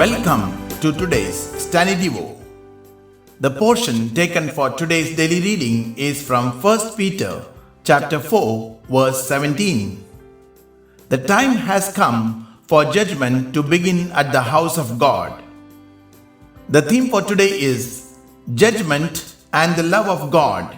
Welcome to today's StannieDevo. The portion taken for today's daily reading is from 1 Peter chapter 4 verse 17. The time has come for judgment to begin at the house of God. The theme for today is Judgment and the Love of God.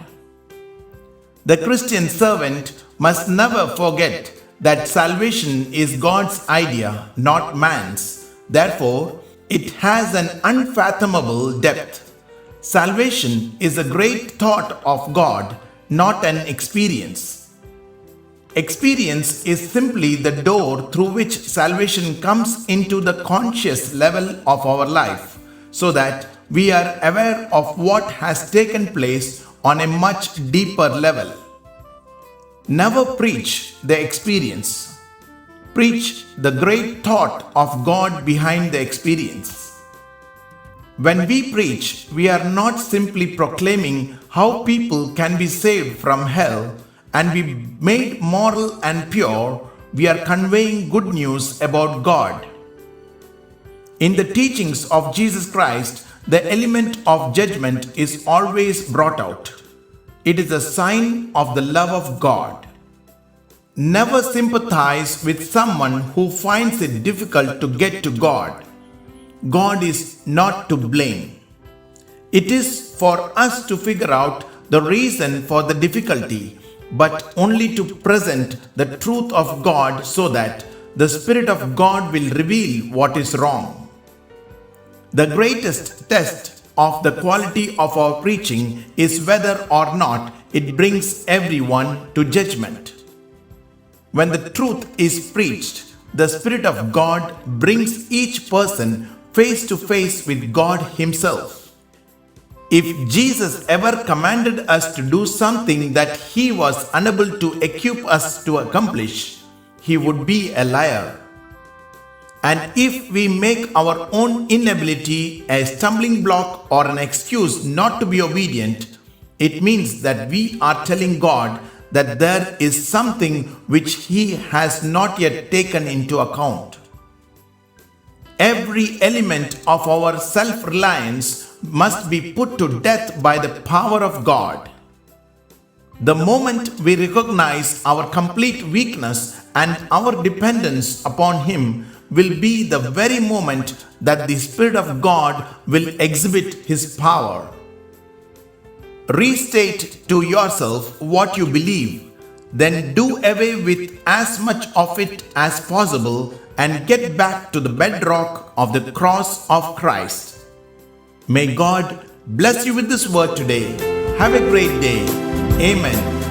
The Christian servant must never forget that salvation is God's idea, not man's. Therefore, it has an unfathomable depth. Salvation is a great thought of God, not an experience. Experience is simply the door through which salvation comes into the conscious level of our life, so that we are aware of what has taken place on a much deeper level. Never preach the experience. Preach the great thought of God behind the experience. When we preach, we are not simply proclaiming how people can be saved from hell and be made moral and pure. We are conveying good news about God. In the teachings of Jesus Christ, the element of judgment is always brought out. It is a sign of the love of God. Never sympathize with someone who finds it difficult to get to God. God is not to blame. It is for us to figure out the reason for the difficulty, but only to present the truth of God so that the Spirit of God will reveal what is wrong. The greatest test of the quality of our preaching is whether or not it brings everyone to judgment. When the truth is preached, the Spirit of God brings each person face to face with God Himself. If Jesus ever commanded us to do something that He was unable to equip us to accomplish, He would be a liar. And if we make our own inability a stumbling block or an excuse not to be obedient, it means that we are telling God that there is something which He has not yet taken into account. Every element of our self-reliance must be put to death by the power of God. The moment we recognize our complete weakness and our dependence upon Him will be the very moment that the Spirit of God will exhibit His power. Restate to yourself what you believe, then do away with as much of it as possible and get back to the bedrock of the cross of Christ. May God bless you with this word today. Have a great day. Amen.